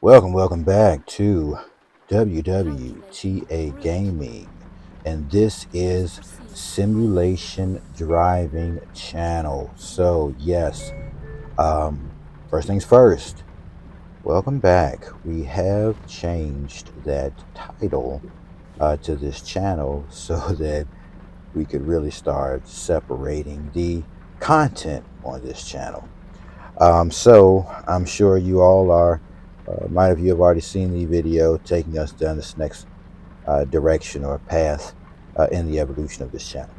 Welcome back to WWTA Gaming, and this is Simulation Driving Channel. So, yes, first things first, welcome back. We have changed that title to this channel so that we could really start separating the content on this channel. So I'm sure you all are, might of you have already seen the video taking us down this next direction or path in the evolution of this channel.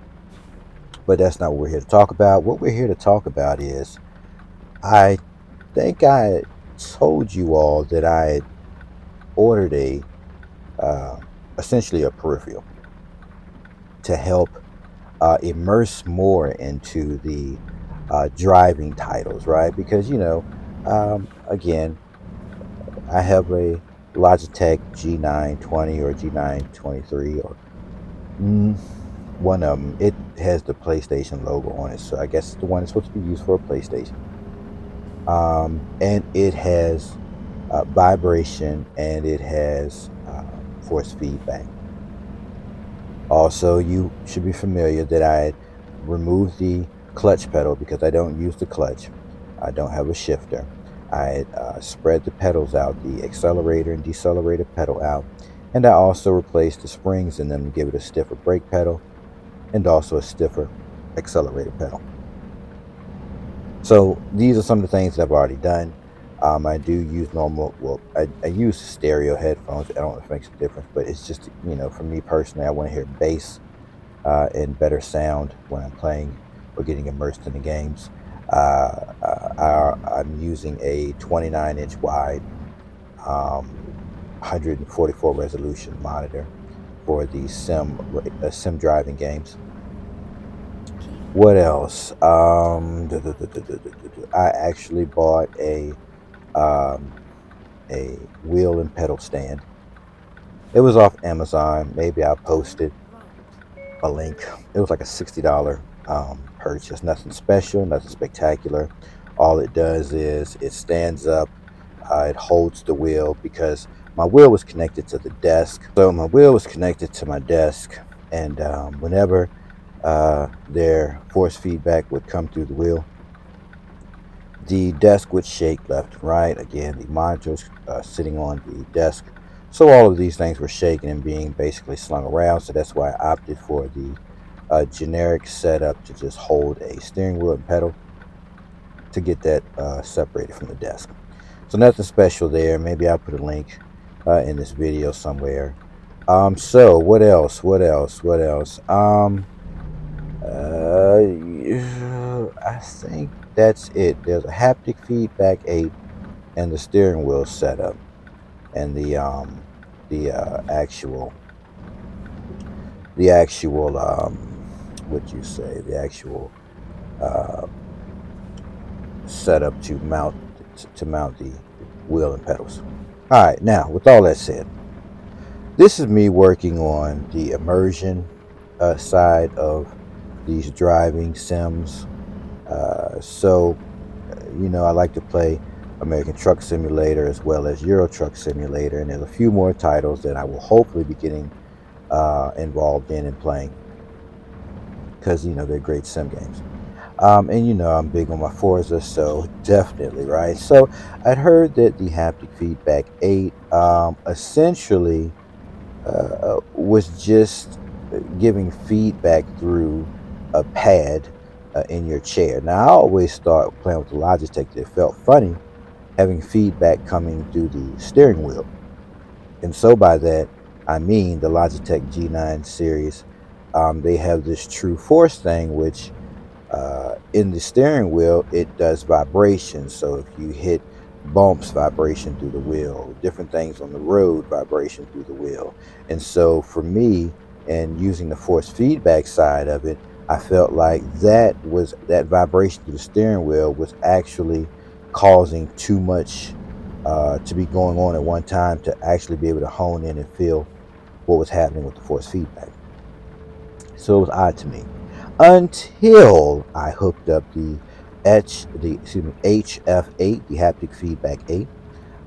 But that's not what we're here to talk about. What we're here to talk about is I think I told you all that I ordered uh, essentially a peripheral to help immerse more into the driving titles, right? Because, again, I have a Logitech G920 or G923 or mm, one of them. It has the PlayStation logo on it, so I guess it's the one that's supposed to be used for a PlayStation. And it has vibration and it has force feedback. Also, you should be familiar that I removed the clutch pedal because I don't use the clutch. I don't have a shifter. I spread the pedals out, the accelerator and decelerator pedal out, and I also replaced the springs in them to give it a stiffer brake pedal and also a stiffer accelerator pedal. So these are some of the things that I've already done. I do use I use stereo headphones. I don't know if it makes a difference, but it's just, for me personally, I want to hear bass and better sound when I'm playing or getting immersed in the games. I'm using a 29-inch wide, 144 resolution monitor for the sim driving games. What else? I actually bought um, a wheel and pedal stand. It was off Amazon. Maybe I'll post a link. It was like a $60 purchase. Nothing special, nothing spectacular. All it does is it stands up, it holds the wheel because my wheel was connected to the desk. So my wheel was connected to my desk, and whenever their force feedback would come through the wheel, the desk would shake left and right. Again, the monitors sitting on the desk. So all of these things were shaking and being basically slung around. So that's why I opted for the generic setup to just hold a steering wheel and pedal to get that separated from the desk. So nothing special there. Maybe I'll put a link in this video somewhere. So what else? What else? What else? I think that's it. There's a haptic feedback aid and the steering wheel setup and the actual what you say the actual uh, setup to mount the wheel and pedals. All right, now with all that said, this is me working on the immersion side of these driving sims. I like to play American Truck Simulator as well as Euro Truck Simulator, and there's a few more titles that I will hopefully be getting involved in and playing because they're great sim games. And I'm big on my Forza, so definitely right. So I'd heard that the haptic feedback 8 essentially was just giving feedback through a pad in your chair. Now, I always thought playing with the Logitech that it felt funny having feedback coming through the steering wheel. And so by that, I mean the Logitech G9 series. They have this true force thing, which in the steering wheel, it does vibration. So if you hit bumps, vibration through the wheel, different things on the road, vibration through the wheel. And so for me, and using the force feedback side of it, I felt like that vibration through the steering wheel was actually causing too much to be going on at one time to actually be able to hone in and feel what was happening with the force feedback. So it was odd to me until I hooked up the HF8, the haptic feedback 8.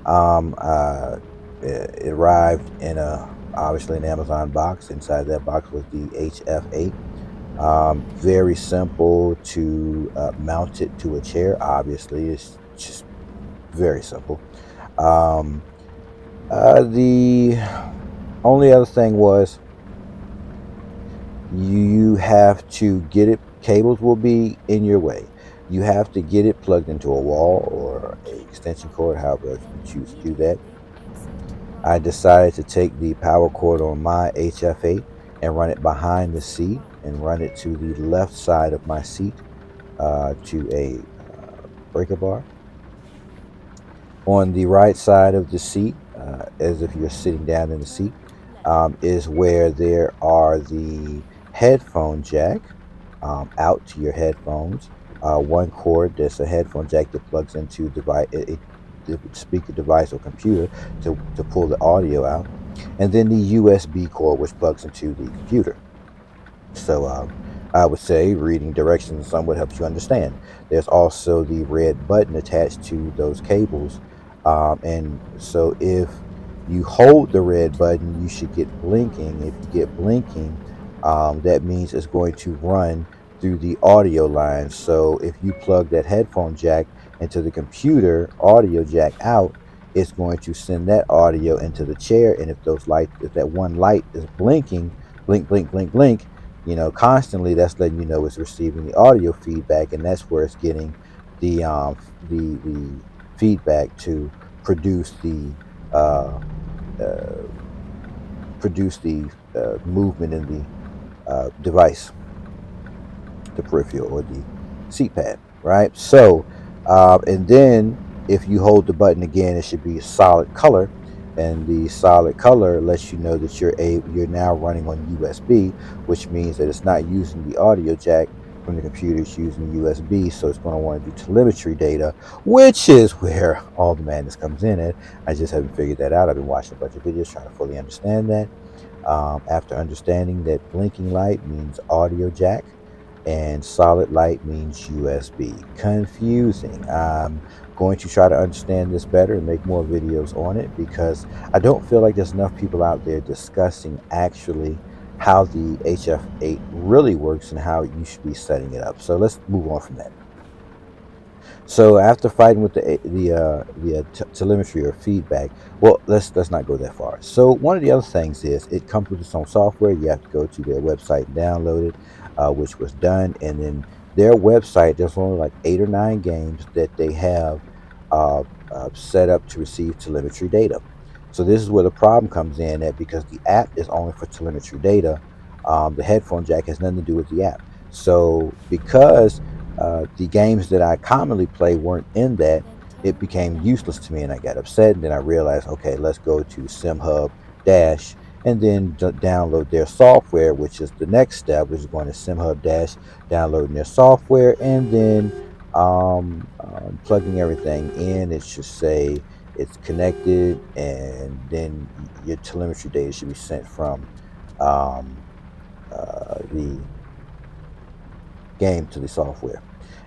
Um, uh, it arrived in a obviously an Amazon box. Inside that box was the HF8. Very simple to mount it to a chair. Obviously, it's just very simple. Um, the only other thing was you have to get it. Cables will be in your way. You have to get it plugged into a wall or a extension cord, however you choose to do that. I decided to take the power cord on my HF8 and run it behind the seat and run it to the left side of my seat to a breaker bar. On the right side of the seat, as if you're sitting down in the seat, is where there are the headphone jack out to your headphones. One cord, there's a headphone jack that plugs into the speaker device or computer to pull the audio out, and then the USB cord, which plugs into the computer. So I would say reading directions somewhat helps you understand. There's also the red button attached to those cables. And so if you hold the red button, you should get blinking. If you get blinking, that means it's going to run through the audio line. So if you plug that headphone jack into the computer audio jack out, it's going to send that audio into the chair. And if that one light is blinking, blink, blink, blink, blink, constantly, that's letting you know it's receiving the audio feedback, and that's where it's getting the feedback to produce the uh, uh, movement in the device, the peripheral or the seat pad, right? So, and then if you hold the button again, it should be a solid color, and the solid color lets you know that you're now running on USB, which means that it's not using the audio jack from the computer; it's using USB. So it's going to want to do telemetry data, which is where all the madness comes in. At I just haven't figured that out. I've been watching a bunch of videos trying to fully understand that. After understanding that blinking light means audio jack and solid light means USB. Confusing. I'm going to try to understand this better and make more videos on it because I don't feel like there's enough people out there discussing actually how the HF8 really works and how you should be setting it up. So let's move on from that. So after fighting with the telemetry or feedback, well, let's not go that far. So one of the other things is it comes with its own software. You have to go to their website and download it, which was done. And then their website, there's only like 8 or 9 games that they have uh, set up to receive telemetry data. So this is where the problem comes in, that because the app is only for telemetry data, the headphone jack has nothing to do with the app. So because the games that I commonly play weren't in that, it became useless to me, and I got upset. And then I realized, okay, let's go to SimHub Dash and then download their software, which is the next step, which is going to SimHub Dash, downloading their software, and then plugging everything in. It should say it's connected, and then your telemetry data should be sent from um, the game to the software.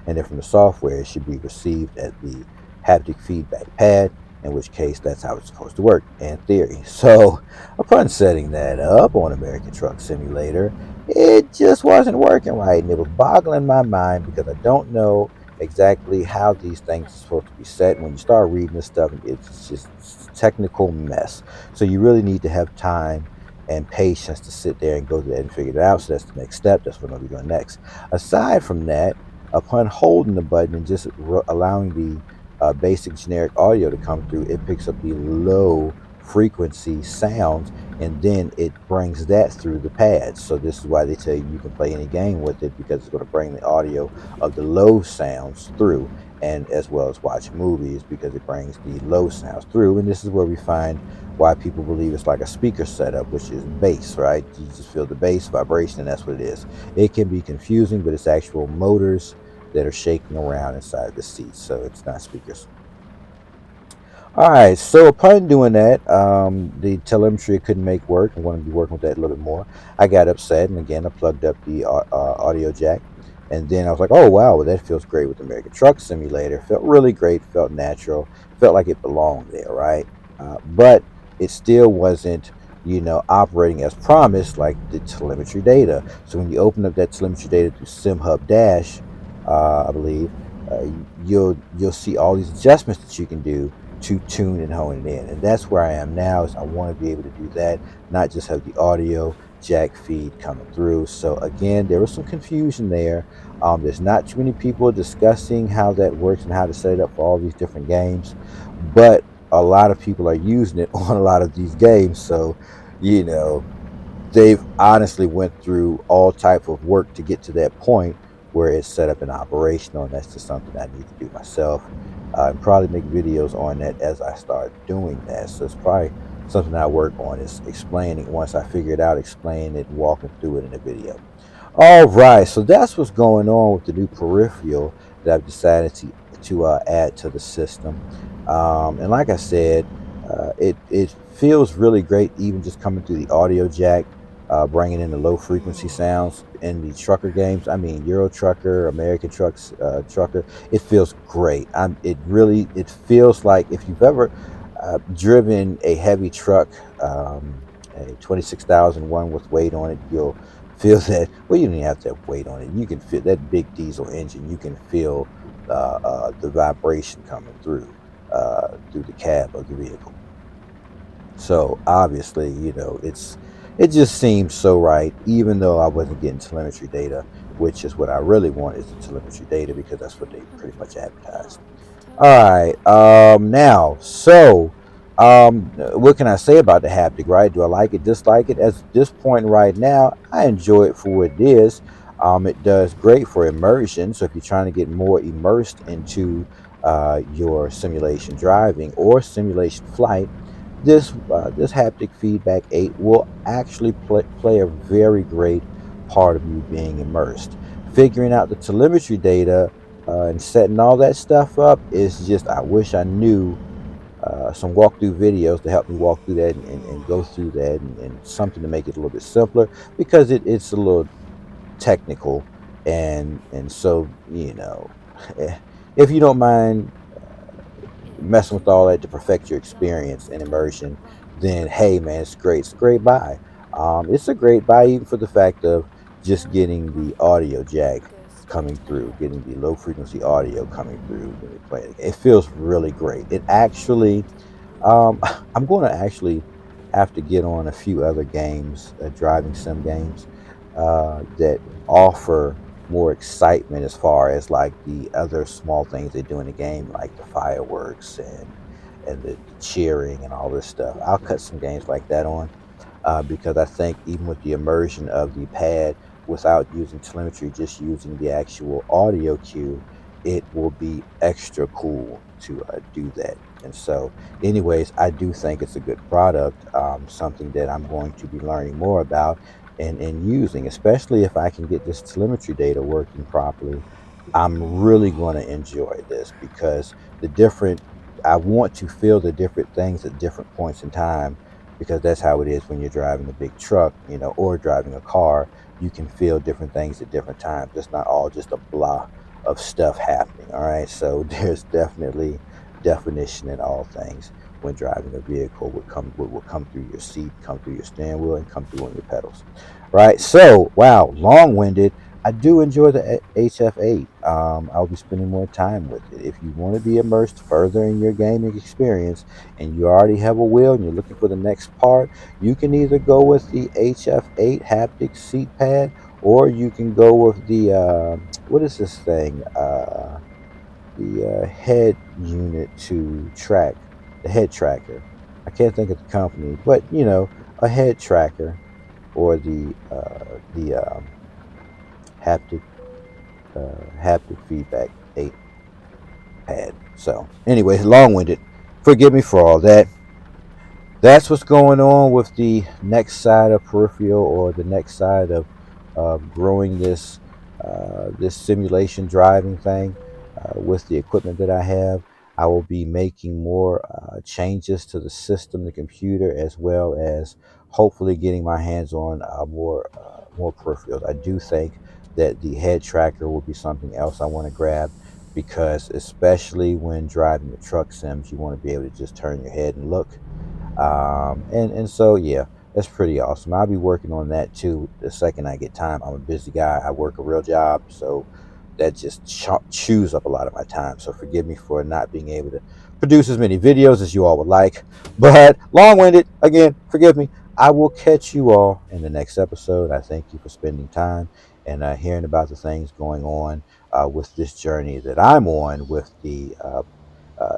And then from the software, it should be received at the haptic feedback pad, in which case that's how it's supposed to work in theory. So upon setting that up on American Truck Simulator, it just wasn't working right. And it was boggling my mind because I don't know exactly how these things are supposed to be set. And when you start reading this stuff, it's just a technical mess. So you really need to have time and patience to sit there and go through that and figure it out. So that's the next step. That's what I'll be doing next. Aside from that, upon holding the button and just allowing the basic generic audio to come through, it picks up the low frequency sounds, and then it brings that through the pads. So this is why they tell you can play any game with it, because it's going to bring the audio of the low sounds through, and as well as watch movies because it brings the low sounds through. And this is where we find why people believe it's like a speaker setup, which is bass, right? You just feel the bass vibration, and that's what it is. It can be confusing, but it's actual motors that are shaking around inside the seats, so it's not speakers. All right, so upon doing that, the telemetry I couldn't make work. I wanted to be working with that a little bit more. I got upset, and again, I plugged up the audio jack And then I was like, oh wow, well, that feels great with American Truck Simulator. Felt really great, felt natural, felt like it belonged there, right? But it still wasn't, operating as promised, like the telemetry data. So when you open up that telemetry data through SimHub Dash, I believe, you'll see all these adjustments that you can do to tune and hone it in. And that's where I am now. Is I want to be able to do that, not just have the audio jack feed coming through. So again, there was some confusion there. There's not too many people discussing how that works and how to set it up for all these different games, but a lot of people are using it on a lot of these games. So, you know, they've honestly went through all type of work to get to that point where it's set up and operational, and that's just something I need to do myself, and probably make videos on that as I start doing that. So it's probably something I work on, is explaining, once I figure it out, explaining it and walking through it in a video. All right, so that's what's going on with the new peripheral that I've decided to add to the system. And like I said, it feels really great, even just coming through the audio jack, bringing in the low frequency sounds in the trucker games. I mean, Euro Trucker, American Trucks, Trucker. It feels great. It feels like if you've ever driven a heavy truck, a 26,001 with weight on it, you'll feel that. Well, you don't even have to have weight on it. You can feel that big diesel engine. You can feel the vibration coming through the cab of the vehicle. So obviously, it just seems so right, even though I wasn't getting telemetry data, which is what I really want, is the telemetry data, because that's what they pretty much advertised. All right. Now, so, what can I say about the haptic? Right? Do I like it? Dislike it? At this point, right now, I enjoy it for what it is. It does great for immersion. So if you're trying to get more immersed into your simulation driving or simulation flight, this haptic feedback 8 will actually play a very great part of you being immersed. Figuring out the telemetry data and setting all that stuff up is just, I wish I knew some walkthrough videos to help me walk through that and go through that, and something to make it a little bit simpler, because it's a little technical. And so, if you don't mind messing with all that to perfect your experience and immersion, then hey man, it's great. It's a great buy. It's a great buy, even for the fact of just getting the audio jack coming through, getting the low frequency audio coming through when you're playing it. It feels really great. It actually, um, I'm going to actually have to get on a few other games, driving sim games, that offer more excitement, as far as like the other small things they do in the game, like the fireworks and the cheering and all this stuff. I'll cut some games like that on, because I think even with the immersion of the pad, without using telemetry, just using the actual audio cue, it will be extra cool to do that. And so, anyways, I do think it's a good product, something that I'm going to be learning more about and using, especially if I can get this telemetry data working properly. I'm really going to enjoy this, because I want to feel the different things at different points in time, because that's how it is when you're driving a big truck, or driving a car. You can feel different things at different times. It's not all just a blah of stuff happening. All right. So there's definitely definition in all things when driving a vehicle. Will come through your seat, come through your steering wheel, and come through on your pedals. Right. So wow, long-winded. I do enjoy the HF8. I'll be spending more time with it. If you want to be immersed further in your gaming experience, and you already have a wheel and you're looking for the next part, you can either go with the HF8 haptic seat pad, or you can go with the what is this thing? The head unit to track the head tracker. I can't think of the company, but a head tracker, or the haptic haptic feedback 8 pad. So, anyways, long-winded. Forgive me for all that. That's what's going on with the next side of peripheral, or the next side of growing this simulation driving thing, with the equipment that I have. I will be making more changes to the system, the computer, as well as hopefully getting my hands on more peripherals. I do think that the head tracker will be something else I want to grab, because especially when driving the truck sims, you want to be able to just turn your head and look. And so yeah, that's pretty awesome. I'll be working on that too the second I get time. I'm a busy guy. I work a real job, so that just chews up a lot of my time. So forgive me for not being able to produce as many videos as you all would like. But long-winded, again, forgive me. I will catch you all in the next episode. I thank you for spending time and hearing about the things going on with this journey that I'm on with the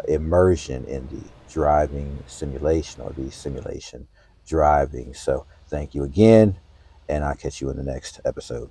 immersion in the driving simulation, or the simulation driving. So thank you again, and I'll catch you in the next episode.